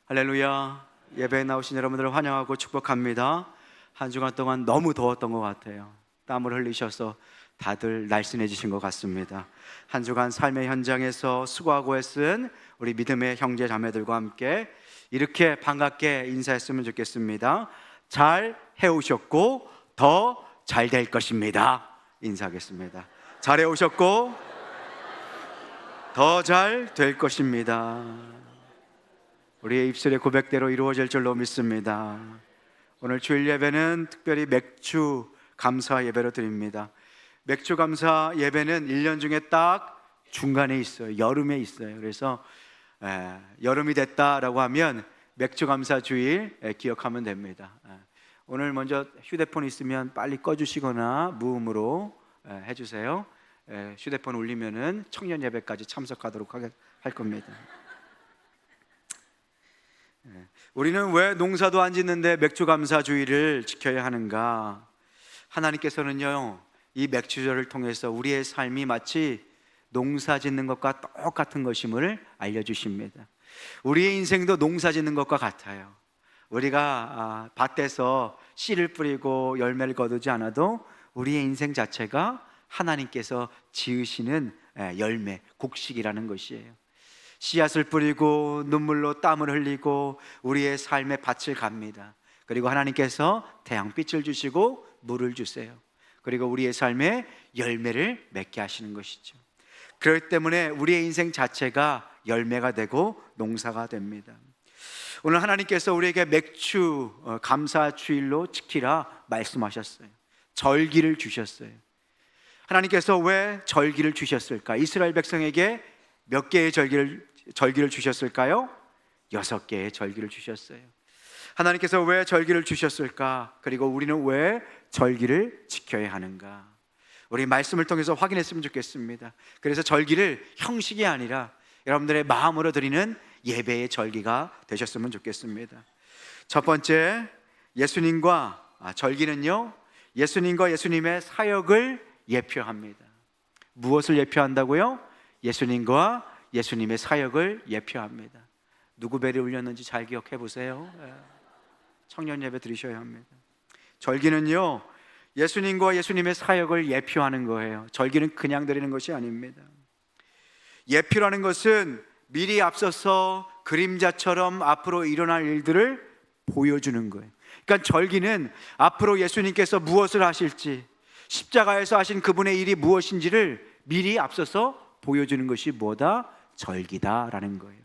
할렐루야. 예배에 나오신 여러분들을 환영하고 축복합니다. 한 주간 동안 너무 더웠던 것 같아요. 땀을 흘리셔서 다들 날씬해지신 것 같습니다. 한 주간 삶의 현장에서 수고하고 애쓴 우리 믿음의 형제 자매들과 함께 이렇게 반갑게 인사했으면 좋겠습니다. 잘 해오셨고 더 잘 될 것입니다. 인사하겠습니다. 잘 해오셨고 더 잘 될 것입니다. 우리의 입술의 고백대로 이루어질 줄로 믿습니다. 오늘 주일 예배는 특별히 맥주 감사 예배로 드립니다. 맥주 감사 예배는 1년 중에 딱 중간에 있어요. 여름에 있어요. 그래서 여름이 됐다라고 하면 맥주 감사 주일 기억하면 됩니다. 오늘 먼저 휴대폰 있으면 빨리 꺼주시거나 무음으로 해주세요. 휴대폰 울리면은 청년 예배까지 참석하도록 할 겁니다. 우리는 왜 농사도 안 짓는데 맥주 감사 주일을 지켜야 하는가? 하나님께서는요, 이 맥주절을 통해서 우리의 삶이 마치 농사 짓는 것과 똑같은 것임을 알려주십니다. 우리의 인생도 농사 짓는 것과 같아요. 우리가 밭에서 씨를 뿌리고 열매를 거두지 않아도 우리의 인생 자체가 하나님께서 지으시는 열매, 곡식이라는 것이에요. 씨앗을 뿌리고 눈물로 땀을 흘리고 우리의 삶의 밭을 갑니다. 그리고 하나님께서 태양빛을 주시고 물을 주세요. 그리고 우리의 삶에 열매를 맺게 하시는 것이죠. 그렇기 때문에 우리의 인생 자체가 열매가 되고 농사가 됩니다. 오늘 하나님께서 우리에게 맥주 감사 주일로 지키라 말씀하셨어요. 절기를 주셨어요. 하나님께서 왜 절기를 주셨을까? 이스라엘 백성에게 몇 개의 절기를 주셨을까요? 6개의 절기를 주셨어요. 하나님께서 왜 절기를 주셨을까? 그리고 우리는 왜 절기를 지켜야 하는가? 우리 말씀을 통해서 확인했으면 좋겠습니다. 그래서 절기를 형식이 아니라 여러분들의 마음으로 드리는 예배의 절기가 되셨으면 좋겠습니다. 첫 번째, 절기는요, 예수님과 예수님의 사역을 예표합니다. 무엇을 예표한다고요? 예수님과 예수님의 사역을 예표합니다. 누구 배를 울렸는지 잘 기억해 보세요. 청년 예배 드리셔야 합니다. 절기는요, 예수님과 예수님의 사역을 예표하는 거예요. 절기는 그냥 드리는 것이 아닙니다. 예표라는 것은 미리 앞서서 그림자처럼 앞으로 일어날 일들을 보여주는 거예요. 그러니까 절기는 앞으로 예수님께서 무엇을 하실지, 십자가에서 하신 그분의 일이 무엇인지를 미리 앞서서 보여주는 것이 뭐다? 절기다라는 거예요.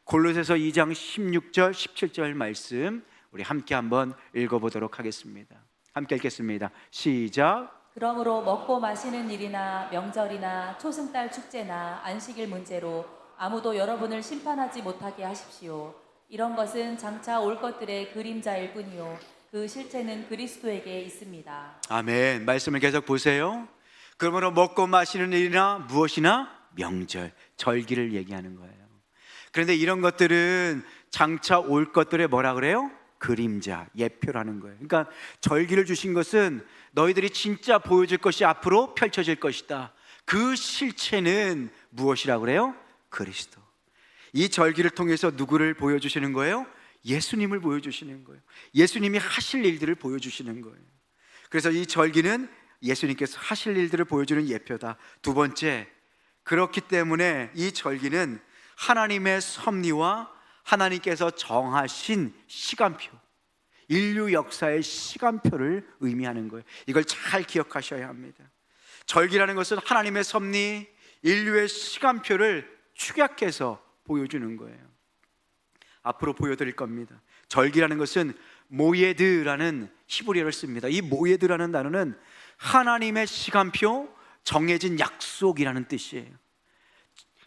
골로새서 2장 16절 17절 말씀 우리 함께 한번 읽어보도록 하겠습니다. 함께 읽겠습니다. 시작. 그러므로 먹고 마시는 일이나 명절이나 초승달 축제나 안식일 문제로 아무도 여러분을 심판하지 못하게 하십시오. 이런 것은 장차 올 것들의 그림자일 뿐이요 그 실체는 그리스도에게 있습니다. 아멘. 말씀을 계속 보세요. 그러므로 먹고 마시는 일이나 무엇이나 명절, 절기를 얘기하는 거예요. 그런데 이런 것들은 장차 올 것들의 뭐라 그래요? 그림자, 예표라는 거예요. 그러니까 절기를 주신 것은 너희들이 진짜 보여줄 것이 앞으로 펼쳐질 것이다. 그 실체는 무엇이라고 그래요? 그리스도. 이 절기를 통해서 누구를 보여주시는 거예요? 예수님을 보여주시는 거예요. 예수님이 하실 일들을 보여주시는 거예요. 그래서 이 절기는 예수님께서 하실 일들을 보여주는 예표다. 두 번째, 그렇기 때문에 이 절기는 하나님의 섭리와 하나님께서 정하신 시간표, 인류 역사의 시간표를 의미하는 거예요. 이걸 잘 기억하셔야 합니다. 절기라는 것은 하나님의 섭리, 인류의 시간표를 축약해서 보여주는 거예요. 앞으로 보여드릴 겁니다. 절기라는 것은 모예드라는 히브리어를 씁니다. 이 모예드라는 단어는 하나님의 시간표, 정해진 약속이라는 뜻이에요.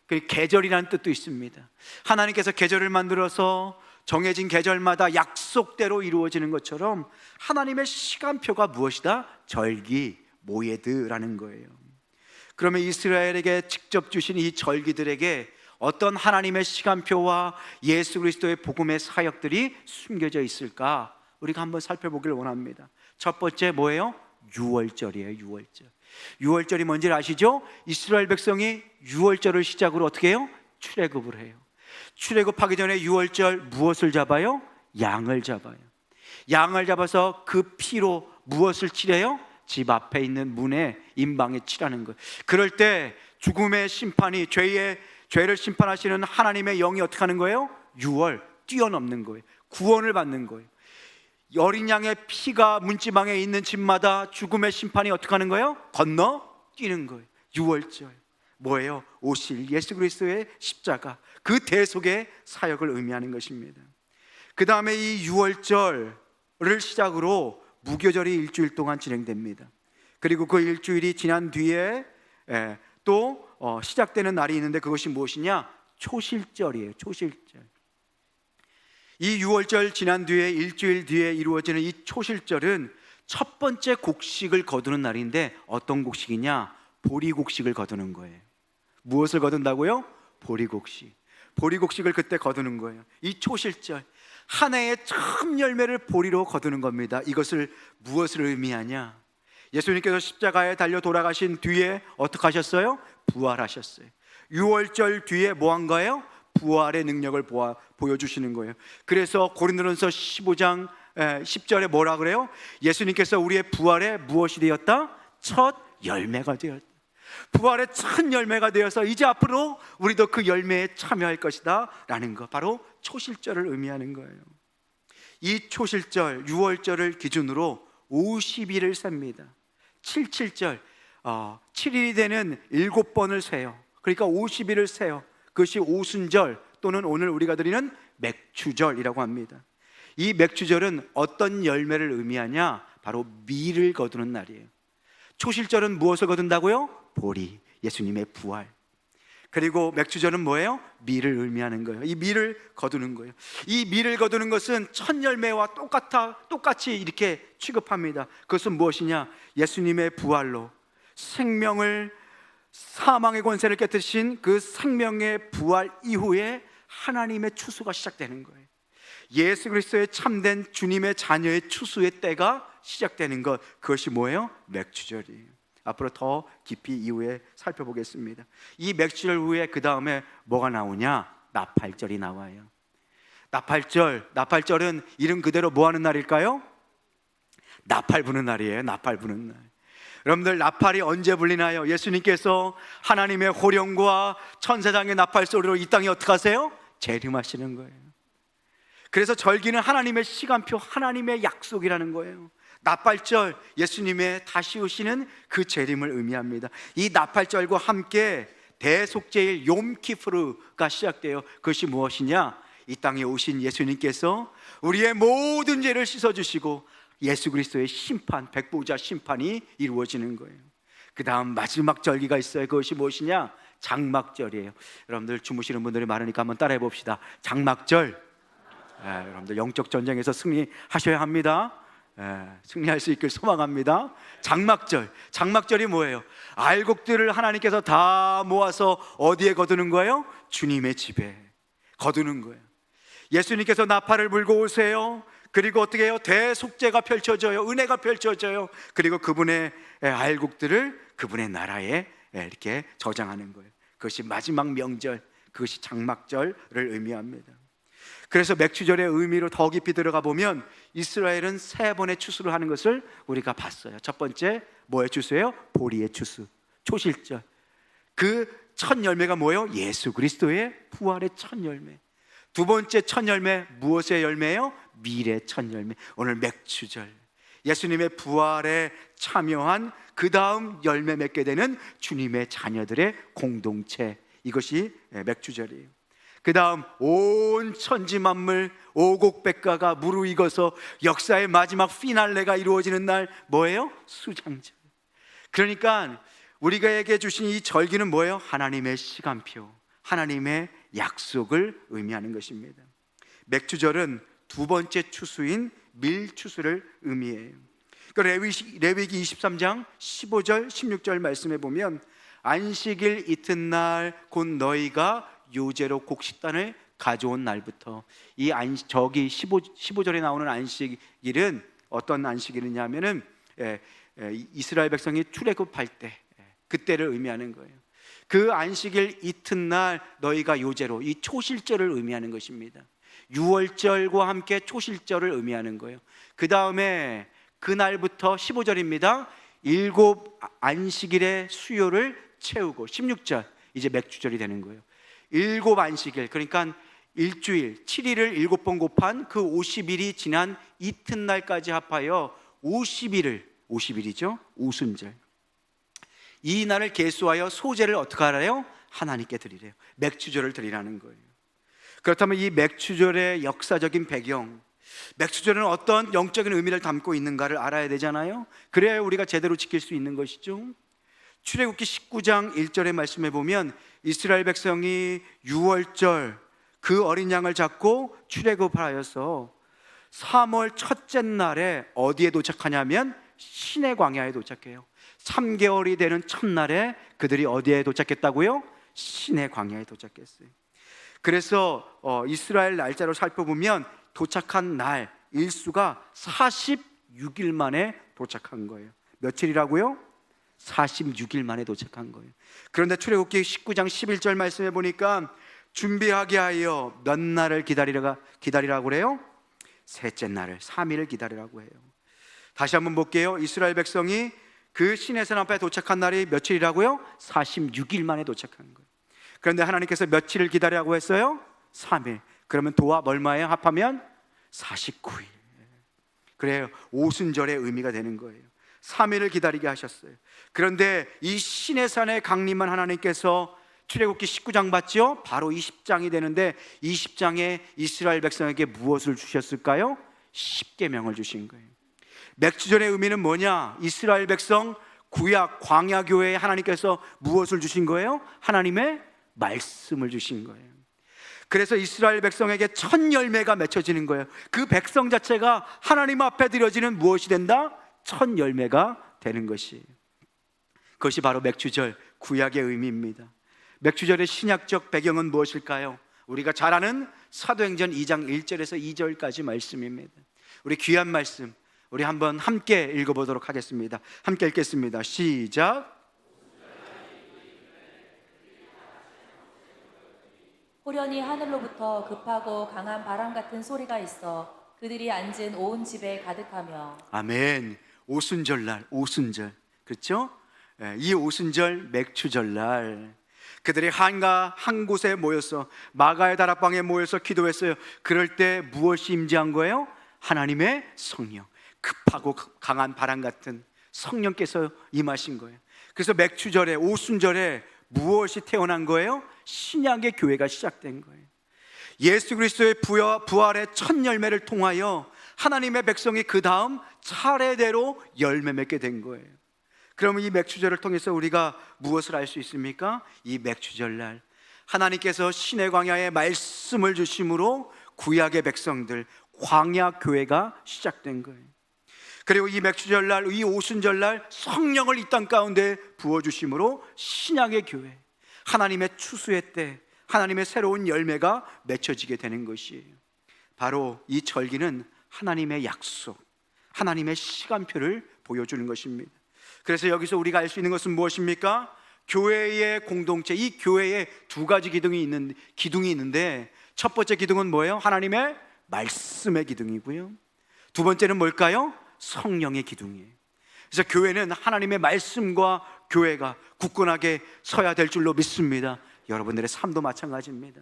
계절이라는 뜻도 있습니다. 하나님께서 계절을 만들어서 정해진 계절마다 약속대로 이루어지는 것처럼 하나님의 시간표가 무엇이다? 절기, 모예드라는 거예요. 그러면 이스라엘에게 직접 주신 이 절기들에게 어떤 하나님의 시간표와 예수 그리스도의 복음의 사역들이 숨겨져 있을까? 우리가 한번 살펴보기를 원합니다. 첫 번째 뭐예요? 유월절이에요. 유월절. 유월절이 뭔지 아시죠? 이스라엘 백성이 유월절을 시작으로 어떻게 해요? 출애굽을 해요. 출애굽하기 전에 유월절 무엇을 잡아요? 양을 잡아요. 양을 잡아서 그 피로 무엇을 칠해요? 집 앞에 있는 문에 임방에 칠하는 거예요. 그럴 때 죽음의 심판이, 죄를 심판하시는 하나님의 영이 어떻게 하는 거예요? 유월, 뛰어넘는 거예요. 구원을 받는 거예요. 어린 양의 피가 문지방에 있는 집마다 죽음의 심판이 어떻게 하는 거예요? 건너 뛰는 거예요. 유월절 뭐예요? 오실 예수 그리스도의 십자가, 그 대속의 사역을 의미하는 것입니다. 그 다음에 이 유월절을 시작으로 무교절이 일주일 동안 진행됩니다. 그리고 그 일주일이 지난 뒤에 또 시작되는 날이 있는데 그것이 무엇이냐? 초실절이에요. 초실절. 이 유월절 지난 뒤에 일주일 뒤에 이루어지는 이 초실절은 첫 번째 곡식을 거두는 날인데 어떤 곡식이냐? 보리곡식을 거두는 거예요. 무엇을 거둔다고요? 보리곡식. 보리곡식을 그때 거두는 거예요. 이 초실절, 한 해의 처음 열매를 보리로 거두는 겁니다. 이것을 무엇을 의미하냐? 예수님께서 십자가에 달려 돌아가신 뒤에 어떻게 하셨어요? 부활하셨어요. 유월절 뒤에 뭐 한 거예요? 부활의 능력을 보여주시는 거예요. 그래서 고린도전서 15장 10절에 뭐라 그래요? 예수님께서 우리의 부활에 무엇이 되었다? 첫 열매가 되었다. 부활의 첫 열매가 되어서 이제 앞으로 우리도 그 열매에 참여할 것이다 라는 것, 바로 초실절을 의미하는 거예요. 이 초실절, 유월절을 기준으로 50일을 셉니다. 77절, 7일이 되는 7번을 세요. 그러니까 50일을 세요. 그것이 오순절 또는 오늘 우리가 드리는 맥추절이라고 합니다. 이 맥추절은 어떤 열매를 의미하냐? 바로 밀을 거두는 날이에요. 초실절은 무엇을 거둔다고요? 보리, 예수님의 부활. 그리고 맥추절은 뭐예요? 밀을 의미하는 거예요. 이 밀을 거두는 거예요. 이 밀을 거두는 것은 첫 열매와 똑같이 이렇게 취급합니다. 그것은 무엇이냐? 예수님의 부활로 생명을, 사망의 권세를 깨뜨리신 그 생명의 부활 이후에 하나님의 추수가 시작되는 거예요. 예수 그리스도의 참된 주님의 자녀의 추수의 때가 시작되는 것, 그것이 뭐예요? 맥추절이에요. 앞으로 더 깊이 이후에 살펴보겠습니다. 이 맥추절 후에 그 다음에 뭐가 나오냐? 나팔절이 나와요. 나팔절은 이름 그대로 뭐 하는 날일까요? 나팔 부는 날이에요. 나팔 부는 날. 여러분들, 나팔이 언제 불리나요? 예수님께서 하나님의 호령과 천사장의 나팔 소리로 이 땅에 어떻게 하세요? 재림하시는 거예요. 그래서 절기는 하나님의 시간표, 하나님의 약속이라는 거예요. 나팔절, 예수님의 다시 오시는 그 재림을 의미합니다. 이 나팔절과 함께 대속죄일 욤키푸르가 시작돼요. 그것이 무엇이냐? 이 땅에 오신 예수님께서 우리의 모든 죄를 씻어주시고 예수 그리스도의 심판, 백보자 심판이 이루어지는 거예요. 그 다음 마지막 절기가 있어요. 그것이 무엇이냐? 장막절이에요. 여러분들 주무시는 분들이 많으니까 한번 따라해 봅시다. 장막절. 여러분들 영적 전쟁에서 승리하셔야 합니다. 승리할 수 있길 소망합니다. 장막절이 뭐예요? 알곡들을 하나님께서 다 모아서 어디에 거두는 거예요? 주님의 집에 거두는 거예요. 예수님께서 나팔을 불고 오세요. 그리고 어떻게 해요? 대속죄가 펼쳐져요. 은혜가 펼쳐져요. 그리고 그분의 알곡들을 그분의 나라에 이렇게 저장하는 거예요. 그것이 마지막 명절, 그것이 장막절을 의미합니다. 그래서 맥추절의 의미로 더 깊이 들어가 보면 이스라엘은 3번의 추수를 하는 것을 우리가 봤어요. 첫 번째 뭐의 추수예요? 보리의 추수, 초실절. 그 첫 열매가 뭐예요? 예수 그리스도의 부활의 첫 열매. 두 번째 첫 열매, 무엇의 열매예요? 밀의 첫 열매. 오늘 맥추절, 예수님의 부활에 참여한 그 다음 열매 맺게 되는 주님의 자녀들의 공동체, 이것이 맥추절이에요. 그 다음 온 천지 만물 오곡백과가 무르익어서 역사의 마지막 피날레가 이루어지는 날 뭐예요? 수장절. 그러니까 우리에게 주신 이 절기는 뭐예요? 하나님의 시간표, 하나님의 약속을 의미하는 것입니다. 맥추절은 두 번째 추수인 밀추수를 의미해요. 레위기 23장 15절 16절 말씀해 보면 안식일 이튿날 곧 너희가 요제로 곡식단을 가져온 날부터, 이 저기 15절에 나오는 안식일은 어떤 안식일이냐면은 이스라엘 백성이 출애굽할 때, 그때를 의미하는 거예요. 그 안식일 이튿날 너희가 요제로, 이 초실절을 의미하는 것입니다. 유월절과 함께 초실절을 의미하는 거예요. 그 다음에 그날부터 15절입니다. 7 안식일의 수요를 채우고 16절 이제 맥주절이 되는 거예요. 7 안식일, 그러니까 일주일 7일을 7번 곱한 그 50일이 지난 이튿날까지 합하여 50일이죠. 오순절. 이 날을 계수하여 소제를 어떻게 하래요? 하나님께 드리래요. 맥주절을 드리라는 거예요. 그렇다면 이 맥주절의 역사적인 배경, 맥주절은 어떤 영적인 의미를 담고 있는가를 알아야 되잖아요. 그래야 우리가 제대로 지킬 수 있는 것이죠. 출애굽기 19장 1절의 말씀에 보면 이스라엘 백성이 유월절 그 어린 양을 잡고 출애굽하여서 3월 첫째 날에 어디에 도착하냐면 시내 광야에 도착해요. 3개월이 되는 첫날에 그들이 어디에 도착했다고요? 시내 광야에 도착했어요. 그래서 이스라엘 날짜로 살펴보면 도착한 날 일수가 46일 만에 도착한 거예요. 며칠이라고요? 46일 만에 도착한 거예요. 그런데 출애굽기 19장 11절 말씀해 보니까 준비하게 하여 몇 날을 기다리라고 그래요? 셋째 날을, 3일을 기다리라고 해요. 다시 한번 볼게요. 이스라엘 백성이 그 시내산 앞에 도착한 날이 며칠이라고요? 46일 만에 도착한 거예요. 그런데 하나님께서 며칠을 기다리라고 했어요? 3일. 그러면 도합 얼마예요? 합하면 49일. 그래요. 오순절의 의미가 되는 거예요. 3일을 기다리게 하셨어요. 그런데 이 시내산에 강림한 하나님께서 출애굽기 19장 봤죠? 바로 20장이 되는데 20장에 이스라엘 백성에게 무엇을 주셨을까요? 십계명을 주신 거예요. 맥주절의 의미는 뭐냐? 이스라엘 백성 구약 광야 교회에 하나님께서 무엇을 주신 거예요? 하나님의 말씀을 주신 거예요. 그래서 이스라엘 백성에게 첫 열매가 맺혀지는 거예요. 그 백성 자체가 하나님 앞에 드려지는 무엇이 된다? 첫 열매가 되는 것이에요. 그것이 바로 맥주절, 구약의 의미입니다. 맥주절의 신약적 배경은 무엇일까요? 우리가 잘 아는 사도행전 2장 1절에서 2절까지 말씀입니다. 우리 귀한 말씀 우리 한번 함께 읽어보도록 하겠습니다. 함께 읽겠습니다. 시작. 호련히 하늘로부터 급하고 강한 바람 같은 소리가 있어 그들이 앉은 온 집에 가득하며. 아멘. 오순절날, 오순절, 그렇죠? 이 오순절 맥주절날 그들이 한 곳에 모여서 마가의 다락방에 모여서 기도했어요. 그럴 때 무엇이 임재한 거예요? 하나님의 성령, 급하고 강한 바람 같은 성령께서 임하신 거예요. 그래서 맥주절에, 오순절에 무엇이 태어난 거예요? 신약의 교회가 시작된 거예요. 예수 그리스도의 부활의 첫 열매를 통하여 하나님의 백성이 그 다음 차례대로 열매 맺게 된 거예요. 그러면 이 맥주절을 통해서 우리가 무엇을 알 수 있습니까? 이 맥주절날 하나님께서 시내 광야에 말씀을 주심으로 구약의 백성들, 광야 교회가 시작된 거예요. 그리고 이 맥주절날, 이 오순절날 성령을 이 땅 가운데 부어주심으로 신약의 교회, 하나님의 추수의 때 하나님의 새로운 열매가 맺혀지게 되는 것이에요. 바로 이 절기는 하나님의 약속, 하나님의 시간표를 보여주는 것입니다. 그래서 여기서 우리가 알 수 있는 것은 무엇입니까? 교회의 공동체, 이 교회에 두 가지 기둥이 있는데 첫 번째 기둥은 뭐예요? 하나님의 말씀의 기둥이고요. 두 번째는 뭘까요? 성령의 기둥이에요. 그래서 교회는 하나님의 말씀과 교회가 굳건하게 서야 될 줄로 믿습니다. 여러분들의 삶도 마찬가지입니다.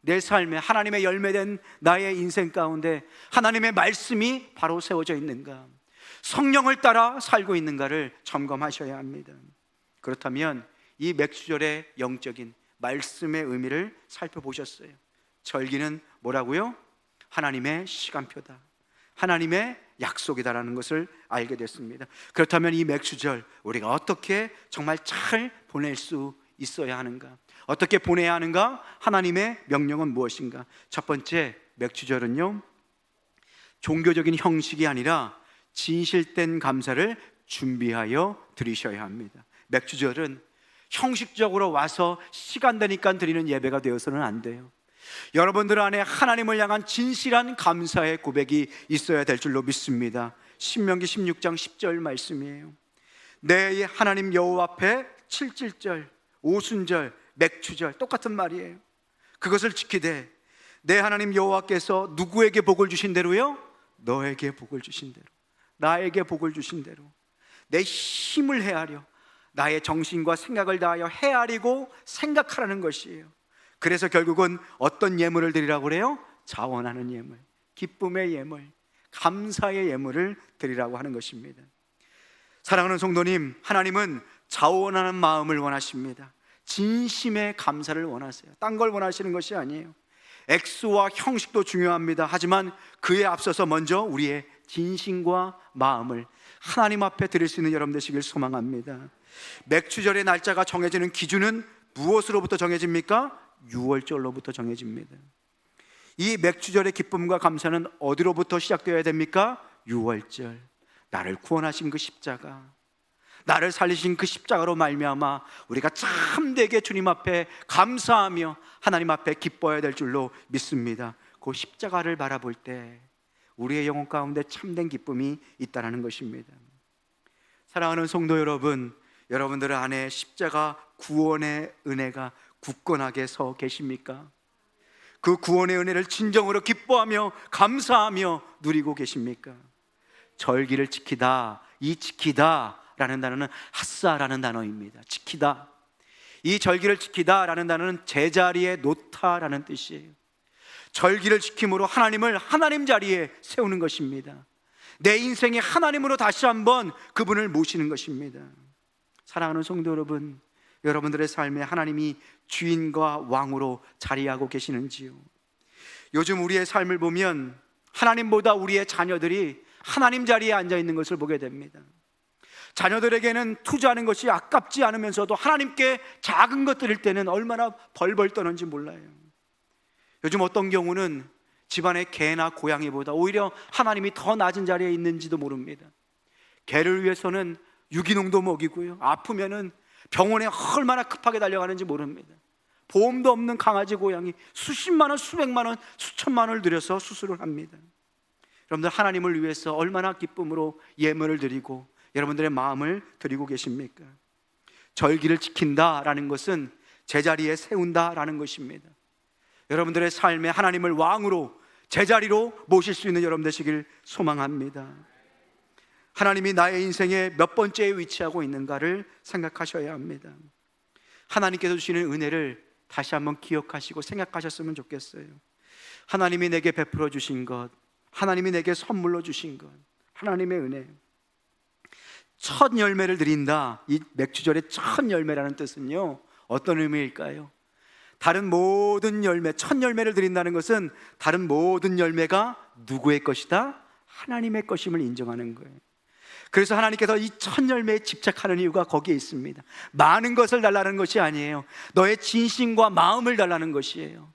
내 삶에 하나님의 열매된 나의 인생 가운데 하나님의 말씀이 바로 세워져 있는가, 성령을 따라 살고 있는가를 점검하셔야 합니다. 그렇다면 이 맥주절의 영적인 말씀의 의미를 살펴보셨어요. 절기는 뭐라고요? 하나님의 시간표다, 하나님의 약속이다라는 것을 알게 됐습니다. 그렇다면 이 맥주절 우리가 어떻게 정말 잘 보낼 수 있어야 하는가, 어떻게 보내야 하는가, 하나님의 명령은 무엇인가? 첫 번째, 맥주절은요 종교적인 형식이 아니라 진실된 감사를 준비하여 드리셔야 합니다. 맥주절은 형식적으로 와서 시간 되니까 드리는 예배가 되어서는 안 돼요. 여러분들 안에 하나님을 향한 진실한 감사의 고백이 있어야 될 줄로 믿습니다. 신명기 16장 10절 말씀이에요. 내 하나님 여호와 앞에 7절 오순절, 맥추절 똑같은 말이에요. 그것을 지키되 내 하나님 여호와께서 누구에게 복을 주신 대로요? 너에게 복을 주신 대로, 나에게 복을 주신 대로 내 힘을 헤아려 나의 정신과 생각을 다하여 헤아리고 생각하라는 것이에요. 그래서 결국은 어떤 예물을 드리라고 그래요? 자원하는 예물, 기쁨의 예물, 감사의 예물을 드리라고 하는 것입니다. 사랑하는 성도님, 하나님은 자원하는 마음을 원하십니다. 진심의 감사를 원하세요. 딴 걸 원하시는 것이 아니에요. 액수와 형식도 중요합니다. 하지만 그에 앞서서 먼저 우리의 진심과 마음을 하나님 앞에 드릴 수 있는 여러분 되시길 소망합니다. 맥추절의 날짜가 정해지는 기준은 무엇으로부터 정해집니까? 유월절로부터 정해집니다. 이 맥추절의 기쁨과 감사는 어디로부터 시작되어야 됩니까? 유월절, 나를 구원하신 그 십자가, 나를 살리신 그 십자가로 말미암아 우리가 참되게 주님 앞에 감사하며 하나님 앞에 기뻐해야 될 줄로 믿습니다. 그 십자가를 바라볼 때 우리의 영혼 가운데 참된 기쁨이 있다는 것입니다. 사랑하는 성도 여러분, 여러분들 안에 십자가 구원의 은혜가 굳건하게 서 계십니까? 그 구원의 은혜를 진정으로 기뻐하며 감사하며 누리고 계십니까? 절기를 지키다, 이 지키다 라는 단어는 하사라는 단어입니다. 지키다, 이 절기를 지키다 라는 단어는 제자리에 놓다라는 뜻이에요. 절기를 지킴으로 하나님을 하나님 자리에 세우는 것입니다. 내 인생의 하나님으로 다시 한번 그분을 모시는 것입니다. 사랑하는 성도 여러분, 여러분들의 삶에 하나님이 주인과 왕으로 자리하고 계시는지요? 요즘 우리의 삶을 보면 하나님보다 우리의 자녀들이 하나님 자리에 앉아 있는 것을 보게 됩니다. 자녀들에게는 투자하는 것이 아깝지 않으면서도 하나님께 작은 것 드릴 때는 얼마나 벌벌 떠는지 몰라요. 요즘 어떤 경우는 집안의 개나 고양이보다 오히려 하나님이 더 낮은 자리에 있는지도 모릅니다. 개를 위해서는 유기농도 먹이고요, 아프면은 병원에 얼마나 급하게 달려가는지 모릅니다. 보험도 없는 강아지, 고양이 수십만 원, 수백만 원, 수천만 원을 들여서 수술을 합니다. 여러분들 하나님을 위해서 얼마나 기쁨으로 예물을 드리고 여러분들의 마음을 드리고 계십니까? 절기를 지킨다라는 것은 제자리에 세운다라는 것입니다. 여러분들의 삶에 하나님을 왕으로 제자리로 모실 수 있는 여러분 되시길 소망합니다. 하나님이 나의 인생에 몇 번째에 위치하고 있는가를 생각하셔야 합니다. 하나님께서 주시는 은혜를 다시 한번 기억하시고 생각하셨으면 좋겠어요. 하나님이 내게 베풀어 주신 것, 하나님이 내게 선물로 주신 것, 하나님의 은혜. 첫 열매를 드린다, 이 맥주절의 첫 열매라는 뜻은요, 어떤 의미일까요? 다른 모든 열매, 첫 열매를 드린다는 것은 다른 모든 열매가 누구의 것이다? 하나님의 것임을 인정하는 거예요. 그래서 하나님께서 이 첫 열매에 집착하는 이유가 거기에 있습니다. 많은 것을 달라는 것이 아니에요. 너의 진심과 마음을 달라는 것이에요.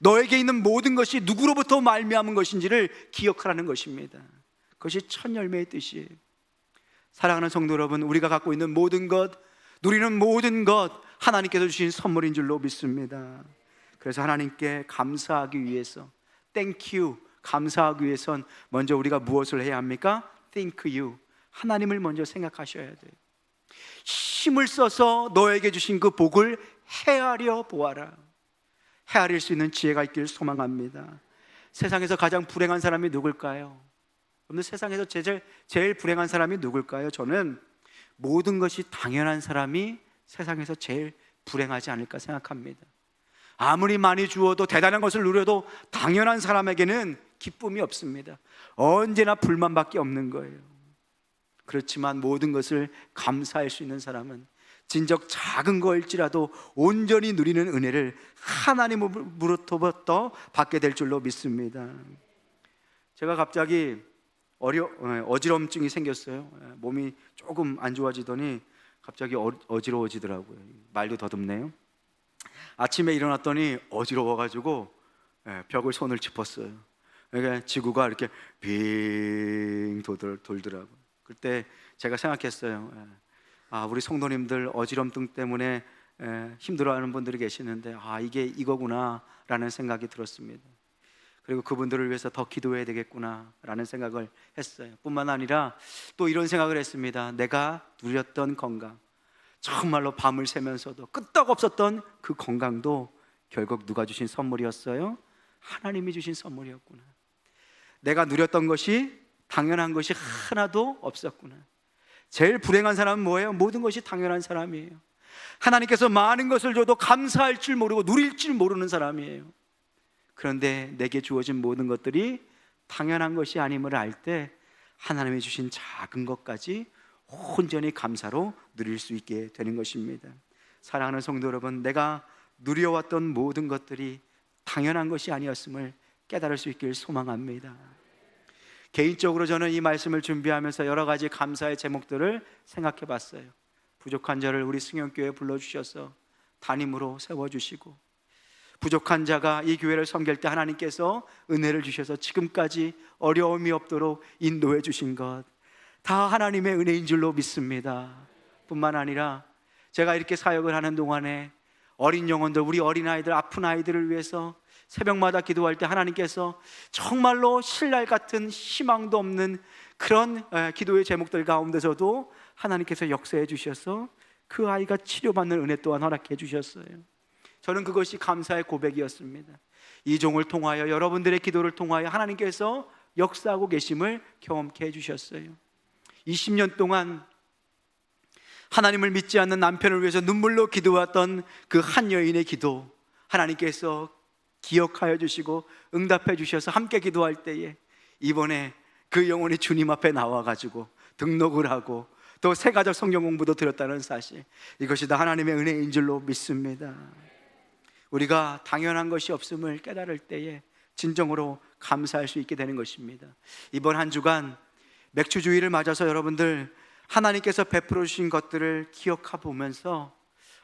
너에게 있는 모든 것이 누구로부터 말미암은 것인지를 기억하라는 것입니다. 그것이 첫 열매의 뜻이에요. 사랑하는 성도 여러분, 우리가 갖고 있는 모든 것, 누리는 모든 것 하나님께서 주신 선물인 줄로 믿습니다. 그래서 하나님께 감사하기 위해서, Thank you, 감사하기 위해선 먼저 우리가 무엇을 해야 합니까? Thank you, 하나님을 먼저 생각하셔야 돼요. 힘을 써서 너에게 주신 그 복을 헤아려 보아라. 헤아릴 수 있는 지혜가 있기를 소망합니다. 세상에서 가장 불행한 사람이 누굴까요? 여러분들, 세상에서 제일 불행한 사람이 누굴까요? 저는 모든 것이 당연한 사람이 세상에서 제일 불행하지 않을까 생각합니다. 아무리 많이 주어도 대단한 것을 누려도 당연한 사람에게는 기쁨이 없습니다. 언제나 불만밖에 없는 거예요. 그렇지만 모든 것을 감사할 수 있는 사람은 진적 작은 거일지라도 온전히 누리는 은혜를 하나님으로부터 받게 될 줄로 믿습니다. 제가 갑자기 어지럼증이 생겼어요. 몸이 조금 안 좋아지더니 갑자기 어지러워지더라고요. 말도 더듬네요. 아침에 일어났더니 어지러워가지고 벽을 손을 짚었어요. 그러니까 지구가 이렇게 빙 돌더라고요. 그때 제가 생각했어요. 우리 성도님들 어지럼증 때문에 힘들어하는 분들이 계시는데 이게 이거구나 라는 생각이 들었습니다. 그리고 그분들을 위해서 더 기도해야 되겠구나 라는 생각을 했어요. 뿐만 아니라 또 이런 생각을 했습니다. 내가 누렸던 건강, 정말로 밤을 새면서도 끄떡없었던 그 건강도 결국 누가 주신 선물이었어요? 하나님이 주신 선물이었구나. 내가 누렸던 것이 당연한 것이 하나도 없었구나. 제일 불행한 사람은 뭐예요? 모든 것이 당연한 사람이에요. 하나님께서 많은 것을 줘도 감사할 줄 모르고 누릴 줄 모르는 사람이에요. 그런데 내게 주어진 모든 것들이 당연한 것이 아님을 알 때 하나님이 주신 작은 것까지 온전히 감사로 누릴 수 있게 되는 것입니다. 사랑하는 성도 여러분, 내가 누려왔던 모든 것들이 당연한 것이 아니었음을 깨달을 수 있길 소망합니다. 개인적으로 저는 이 말씀을 준비하면서 여러 가지 감사의 제목들을 생각해 봤어요. 부족한 자를 우리 승용교회에 불러주셔서 담임으로 세워주시고, 부족한 자가 이 교회를 섬길 때 하나님께서 은혜를 주셔서 지금까지 어려움이 없도록 인도해 주신 것, 다 하나님의 은혜인 줄로 믿습니다. 뿐만 아니라 제가 이렇게 사역을 하는 동안에 어린 영혼들, 우리 어린아이들, 아픈 아이들을 위해서 새벽마다 기도할 때 하나님께서 정말로 신랄 같은 희망도 없는 그런 기도의 제목들 가운데서도 하나님께서 역사해 주셔서 그 아이가 치료받는 은혜 또한 허락해 주셨어요. 저는 그것이 감사의 고백이었습니다. 이 종을 통하여, 여러분들의 기도를 통하여 하나님께서 역사하고 계심을 경험케 해주셨어요. 20년 동안 하나님을 믿지 않는 남편을 위해서 눈물로 기도했던 그 한 여인의 기도, 하나님께서 기억하여 주시고 응답해 주셔서 함께 기도할 때에 이번에 그 영혼이 주님 앞에 나와가지고 등록을 하고 또 새가족 성경 공부도 들었다는 사실, 이것이 다 하나님의 은혜인 줄로 믿습니다. 우리가 당연한 것이 없음을 깨달을 때에 진정으로 감사할 수 있게 되는 것입니다. 이번 한 주간 맥주주의를 맞아서 여러분들 하나님께서 베풀어 주신 것들을 기억해 보면서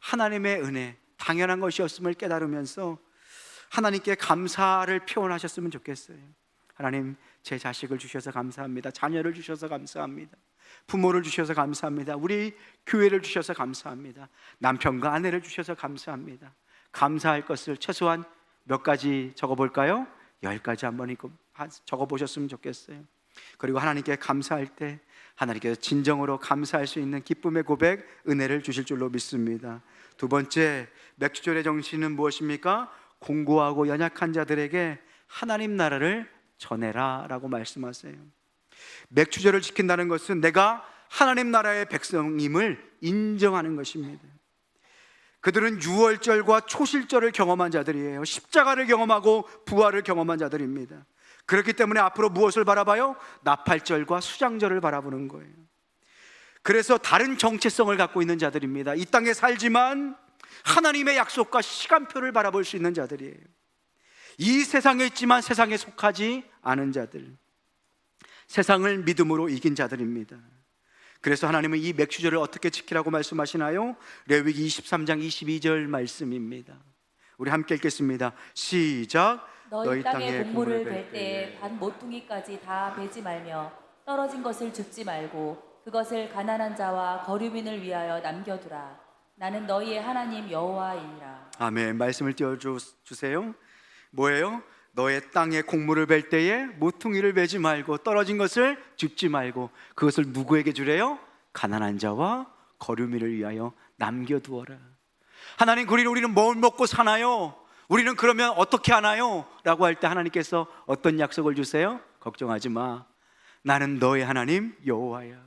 하나님의 은혜, 당연한 것이 없음을 깨달으면서 하나님께 감사를 표현하셨으면 좋겠어요. 하나님, 제 자식을 주셔서 감사합니다. 자녀를 주셔서 감사합니다. 부모를 주셔서 감사합니다. 우리 교회를 주셔서 감사합니다. 남편과 아내를 주셔서 감사합니다. 감사할 것을 최소한 몇 가지 적어볼까요? 10가지 한번 적어보셨으면 좋겠어요. 그리고 하나님께 감사할 때 하나님께서 진정으로 감사할 수 있는 기쁨의 고백, 은혜를 주실 줄로 믿습니다. 두 번째, 맥주절의 정신은 무엇입니까? 공고하고 연약한 자들에게 하나님 나라를 전해라 라고 말씀하세요. 맥주절을 지킨다는 것은 내가 하나님 나라의 백성임을 인정하는 것입니다. 그들은 유월절과 초실절을 경험한 자들이에요. 십자가를 경험하고 부활을 경험한 자들입니다. 그렇기 때문에 앞으로 무엇을 바라봐요? 나팔절과 수장절을 바라보는 거예요. 그래서 다른 정체성을 갖고 있는 자들입니다. 이 땅에 살지만 하나님의 약속과 시간표를 바라볼 수 있는 자들이에요. 이 세상에 있지만 세상에 속하지 않은 자들, 세상을 믿음으로 이긴 자들입니다. 그래서 하나님은 이 맥주절을 어떻게 지키라고 말씀하시나요? 레위기 23장 22절 말씀입니다. 우리 함께 읽겠습니다. 시작. 너희 땅에 곡물을 벨 때에 반 모퉁이까지 다 베지 말며 떨어진 것을 줍지 말고 그것을 가난한 자와 거류민을 위하여 남겨두라. 나는 너희의 하나님 여호와이니라. 아멘. 말씀을 띄워주세요. 뭐예요? 너의 땅에 곡물을 벨 때에 모퉁이를 베지 말고 떨어진 것을 줍지 말고 그것을 누구에게 주래요? 가난한 자와 거류민을 위하여 남겨두어라. 하나님, 우리는 뭘 먹고 사나요? 우리는 그러면 어떻게 하나요? 라고 할 때 하나님께서 어떤 약속을 주세요? 걱정하지 마. 나는 너의 하나님 여호와야.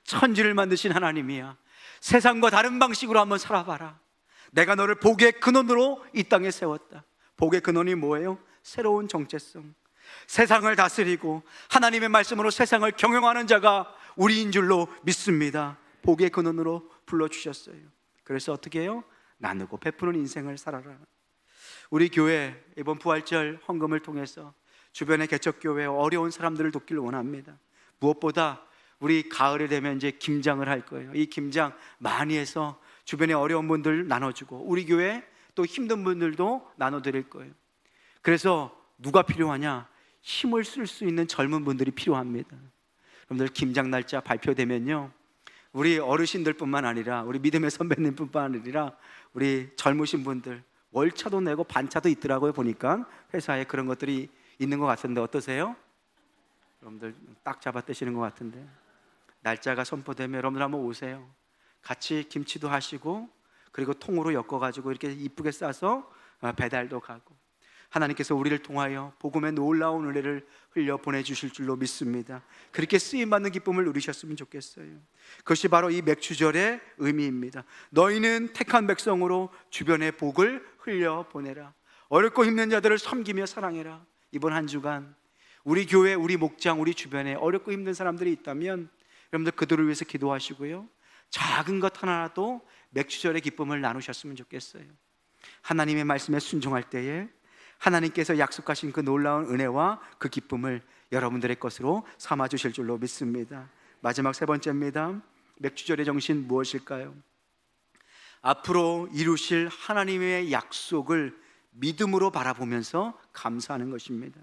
천지를 만드신 하나님이야. 세상과 다른 방식으로 한번 살아봐라. 내가 너를 복의 근원으로 이 땅에 세웠다. 복의 근원이 뭐예요? 새로운 정체성, 세상을 다스리고 하나님의 말씀으로 세상을 경영하는 자가 우리인 줄로 믿습니다. 복의 근원으로 불러주셨어요. 그래서 어떻게 해요? 나누고 베푸는 인생을 살아라. 우리 교회 이번 부활절 헌금을 통해서 주변의 개척교회 어려운 사람들을 돕기를 원합니다. 무엇보다 우리 가을이 되면 이제 김장을 할 거예요. 이 김장 많이 해서 주변에 어려운 분들 나눠주고 우리 교회 또 힘든 분들도 나눠드릴 거예요. 그래서 누가 필요하냐? 힘을 쓸 수 있는 젊은 분들이 필요합니다. 여러분들 김장 날짜 발표되면요, 우리 어르신들뿐만 아니라 우리 믿음의 선배님뿐만 아니라 우리 젊으신 분들 월차도 내고 반차도 있더라고요. 보니까 회사에 그런 것들이 있는 것 같은데 어떠세요? 여러분들 딱 잡아 뜨시는 것 같은데 날짜가 선포되면 여러분들 한번 오세요. 같이 김치도 하시고 그리고 통으로 엮어가지고 이렇게 이쁘게 싸서 배달도 가고, 하나님께서 우리를 통하여 복음의 놀라운 은혜를 흘려 보내주실 줄로 믿습니다. 그렇게 쓰임받는 기쁨을 누리셨으면 좋겠어요. 그것이 바로 이 맥주절의 의미입니다. 너희는 택한 백성으로 주변에 복을 흘려 보내라. 어렵고 힘든 자들을 섬기며 사랑해라. 이번 한 주간 우리 교회, 우리 목장, 우리 주변에 어렵고 힘든 사람들이 있다면 여러분들 그들을 위해서 기도하시고요, 작은 것 하나라도 맥주절의 기쁨을 나누셨으면 좋겠어요. 하나님의 말씀에 순종할 때에 하나님께서 약속하신 그 놀라운 은혜와 그 기쁨을 여러분들의 것으로 삼아 주실 줄로 믿습니다. 마지막 세 번째입니다. 맥주절의 정신 무엇일까요? 앞으로 이루실 하나님의 약속을 믿음으로 바라보면서 감사하는 것입니다.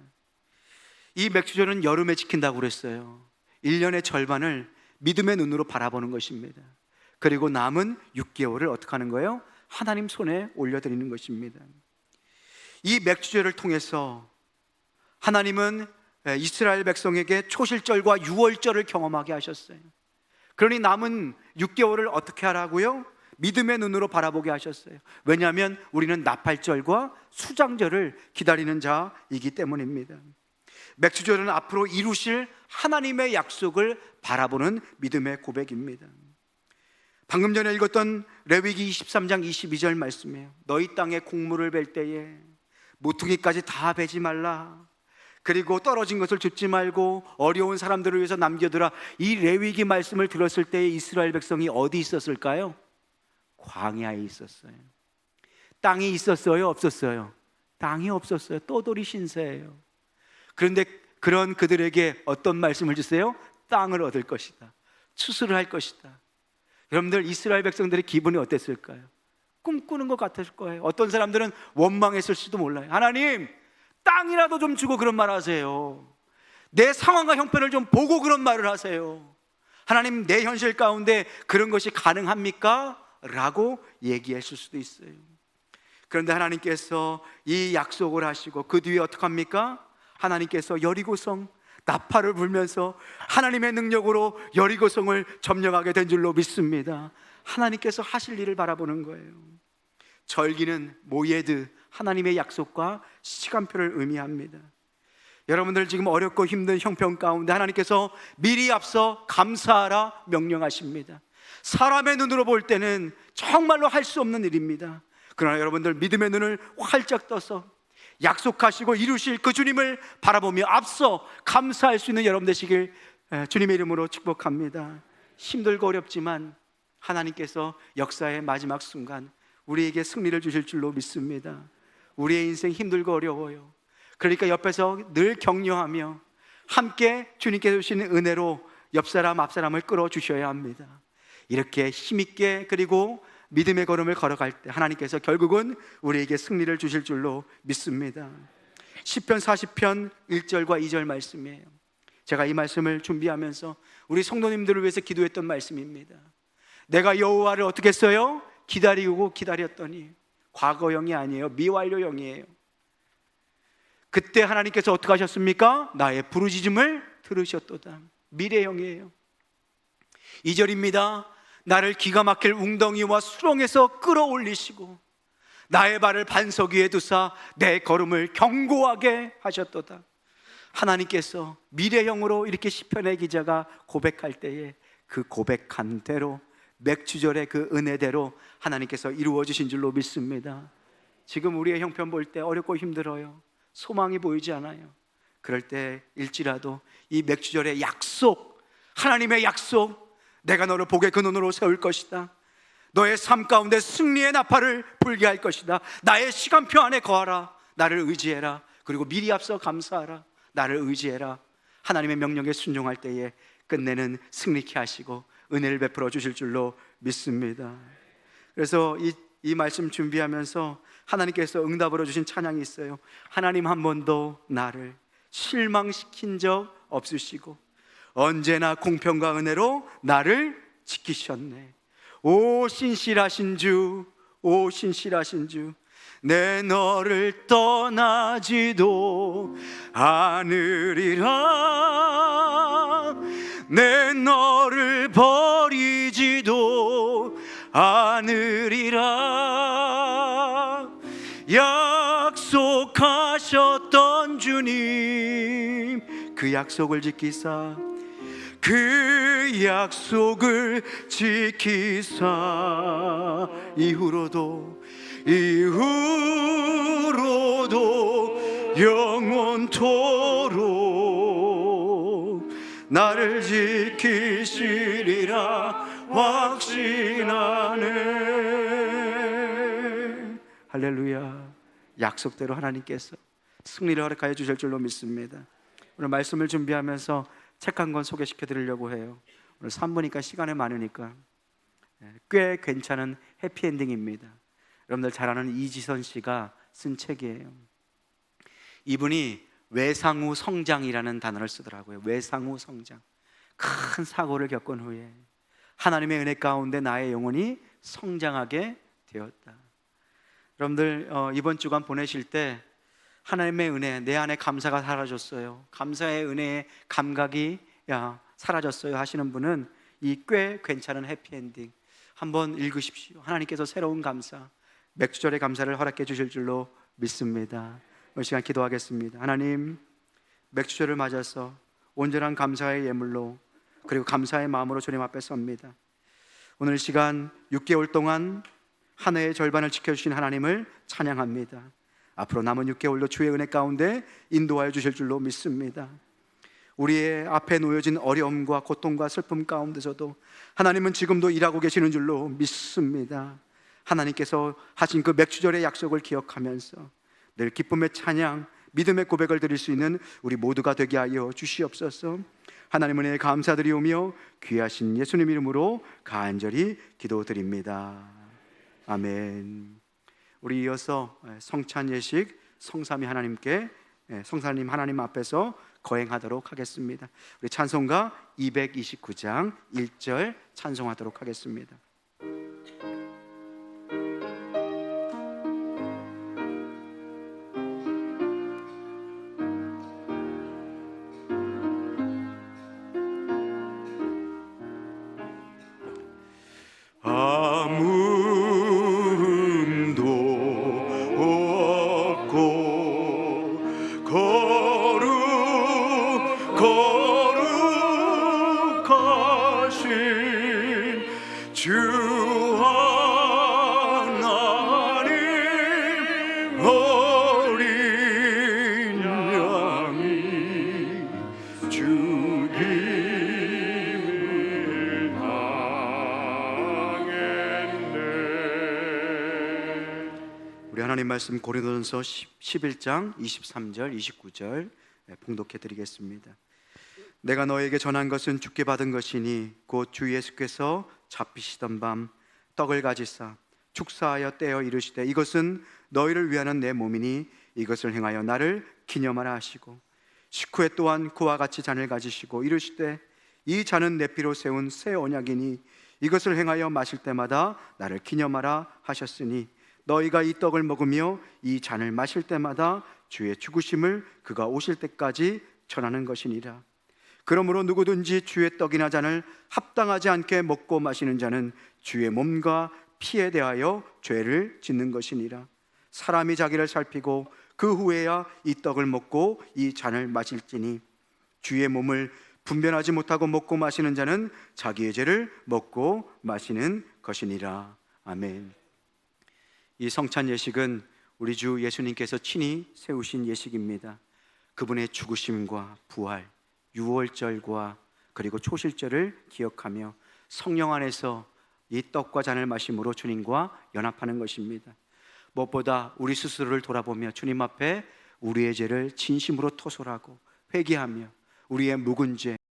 이 맥주절은 여름에 지킨다고 그랬어요. 1년의 절반을 믿음의 눈으로 바라보는 것입니다. 그리고 남은 6개월을 어떻게 하는 거예요? 하나님 손에 올려드리는 것입니다. 이 맥주절을 통해서 하나님은 이스라엘 백성에게 초실절과 유월절을 경험하게 하셨어요. 그러니 남은 6개월을 어떻게 하라고요? 믿음의 눈으로 바라보게 하셨어요. 왜냐하면 우리는 나팔절과 수장절을 기다리는 자이기 때문입니다. 맥주절은 앞으로 이루실 하나님의 약속을 바라보는 믿음의 고백입니다. 방금 전에 읽었던 레위기 23장 22절 말씀이에요. 너희 땅에 곡물을 벨 때에 모퉁이까지 다 베지 말라. 그리고 떨어진 것을 줍지 말고 어려운 사람들을 위해서 남겨두라. 이 레위기 말씀을 들었을 때 이스라엘 백성이 어디 있었을까요? 광야에 있었어요. 땅이 있었어요? 없었어요? 땅이 없었어요. 떠돌이 신세예요. 그런데 그런 그들에게 어떤 말씀을 주세요? 땅을 얻을 것이다. 추수를 할 것이다. 여러분들, 이스라엘 백성들의 기분이 어땠을까요? 꿈꾸는 것 같았을 거예요. 어떤 사람들은 원망했을지도 몰라요. 하나님, 땅이라도 좀 주고 그런 말 하세요. 내 상황과 형편을 좀 보고 그런 말을 하세요. 하나님, 내 현실 가운데 그런 것이 가능합니까? 라고 얘기했을 수도 있어요. 그런데 하나님께서 이 약속을 하시고 그 뒤에 어떻게 합니까? 하나님께서 여리고성 나팔을 불면서 하나님의 능력으로 여리고성을 점령하게 된 줄로 믿습니다. 하나님께서 하실 일을 바라보는 거예요. 절기는 모예드, 하나님의 약속과 시간표를 의미합니다. 여러분들 지금 어렵고 힘든 형편 가운데 하나님께서 미리 앞서 감사하라 명령하십니다. 사람의 눈으로 볼 때는 정말로 할 수 없는 일입니다. 그러나 여러분들 믿음의 눈을 활짝 떠서 약속하시고 이루실 그 주님을 바라보며 앞서 감사할 수 있는 여러분 되시길 주님의 이름으로 축복합니다. 힘들고 어렵지만 하나님께서 역사의 마지막 순간 우리에게 승리를 주실 줄로 믿습니다. 우리의 인생 힘들고 어려워요. 그러니까 옆에서 늘 격려하며 함께 주님께서 주시는 은혜로 옆사람 앞사람을 끌어주셔야 합니다. 이렇게 힘있게 그리고 믿음의 걸음을 걸어갈 때 하나님께서 결국은 우리에게 승리를 주실 줄로 믿습니다. 시편 40편 1절과 2절 말씀이에요. 제가 이 말씀을 준비하면서 우리 성도님들을 위해서 기도했던 말씀입니다. 내가 여호와를 어떻게 했어요? 기다리고 기다렸더니, 과거형이 아니에요. 미완료형이에요. 그때 하나님께서 어떻게 하셨습니까? 나의 부르짖음을 들으셨도다. 미래형이에요. 2절입니다. 나를 기가 막힐 웅덩이와 수렁에서 끌어올리시고 나의 발을 반석 위에 두사 내 걸음을 견고하게 하셨도다. 하나님께서 미래형으로 이렇게 시편의 기자가 고백할 때에 그 고백한 대로 맥주절의 그 은혜대로 하나님께서 이루어 주신 줄로 믿습니다. 지금 우리의 형편 볼 때 어렵고 힘들어요. 소망이 보이지 않아요. 그럴 때일지라도 이 맥주절의 약속, 하나님의 약속, 내가 너를 복의 근원으로 세울 것이다. 너의 삶 가운데 승리의 나팔을 불게 할 것이다. 나의 시간표 안에 거하라. 나를 의지해라. 그리고 미리 앞서 감사하라. 나를 의지해라. 하나님의 명령에 순종할 때에 끝내는 승리케 하시고 은혜를 베풀어 주실 줄로 믿습니다. 그래서 이 말씀 준비하면서 하나님께서 응답으로 주신 찬양이 있어요. 하나님 한 번도 나를 실망시킨 적 없으시고 언제나 공평과 은혜로 나를 지키셨네. 오 신실하신 주, 오 신실하신 주, 내 너를 떠나지도 않으리라. 내 너를 버리지도 하나님 그 약속을 지키사 그 약속을 지키사 이후로도 영원토록 나를 지키시리라 확신하네. 할렐루야. 약속대로 하나님께서 승리를 허락하여 주실 줄로 믿습니다. 오늘 말씀을 준비하면서 책 한 권 소개시켜 드리려고 해요. 오늘 3부니까 시간이 많으니까 꽤 괜찮은 해피엔딩입니다. 여러분들 잘 아는 이지선 씨가 쓴 책이에요. 이분이 외상후 성장이라는 단어를 쓰더라고요. 외상후 성장. 큰 사고를 겪은 후에 하나님의 은혜 가운데 나의 영혼이 성장하게 되었다. 여러분들 이번 주간 보내실 때 하나님의 은혜, 내 안에 감사가 사라졌어요, 감사의 은혜의 감각이 사라졌어요 하시는 분은 이 꽤 괜찮은 해피엔딩 한번 읽으십시오. 하나님께서 새로운 감사, 맥주절의 감사를 허락해 주실 줄로 믿습니다. 이 시간 기도하겠습니다. 하나님, 맥주절을 맞아서 온전한 감사의 예물로 그리고 감사의 마음으로 주님 앞에 섭니다. 오늘 시간 6개월 동안 한 해의 절반을 지켜주신 하나님을 찬양합니다. 앞으로 남은 6개월도 주의 은혜 가운데 인도하여 주실 줄로 믿습니다. 우리의 앞에 놓여진 어려움과 고통과 슬픔 가운데서도 하나님은 지금도 일하고 계시는 줄로 믿습니다. 하나님께서 하신 그 맥주절의 약속을 기억하면서 늘 기쁨의 찬양, 믿음의 고백을 드릴 수 있는 우리 모두가 되게 하여 주시옵소서. 하나님 은혜에 감사드리오며 귀하신 예수님 이름으로 간절히 기도드립니다. 아멘. 우리 이어서 성찬 예식 성삼위 하나님께 성삼님 하나님 앞에서 거행하도록 하겠습니다. 우리 찬송가 229장 1절 찬송하도록 하겠습니다. 하나님 말씀 고린도전서 11장 23절 29절 봉독해 드리겠습니다. 내가 너에게 전한 것은 주께 받은 것이니 곧 주 예수께서 잡히시던 밤 떡을 가지사 축사하여 떼어 이르시되 이것은 너희를 위하는 내 몸이니 이것을 행하여 나를 기념하라 하시고 식후에 또한 그와 같이 잔을 가지시고 이르시되 이 잔은 내 피로 세운 새 언약이니 이것을 행하여 마실 때마다 나를 기념하라 하셨으니 너희가 이 떡을 먹으며 이 잔을 마실 때마다 주의 죽으심을 그가 오실 때까지 전하는 것이니라. 그러므로 누구든지 주의 떡이나 잔을 합당하지 않게 먹고 마시는 자는 주의 몸과 피에 대하여 죄를 짓는 것이니라. 사람이 자기를 살피고 그 후에야 이 떡을 먹고 이 잔을 마실지니 주의 몸을 분별하지 못하고 먹고 마시는 자는 자기의 죄를 먹고 마시는 것이니라. 아멘. 이 성찬 예식은 우리 주 예수님께서 친히 세우신 예식입니다. 그분의 죽으심과 부활, 유월절과 그리고 초실절을 기억하며 성령 안에서 이 떡과 잔을 마심으로 주님과 연합하는 것입니다. 무엇보다 우리 스스로를 돌아보며 주님 앞에 우리의 죄를 진심으로 토설하고 회개하며 우리의 묵은 죄,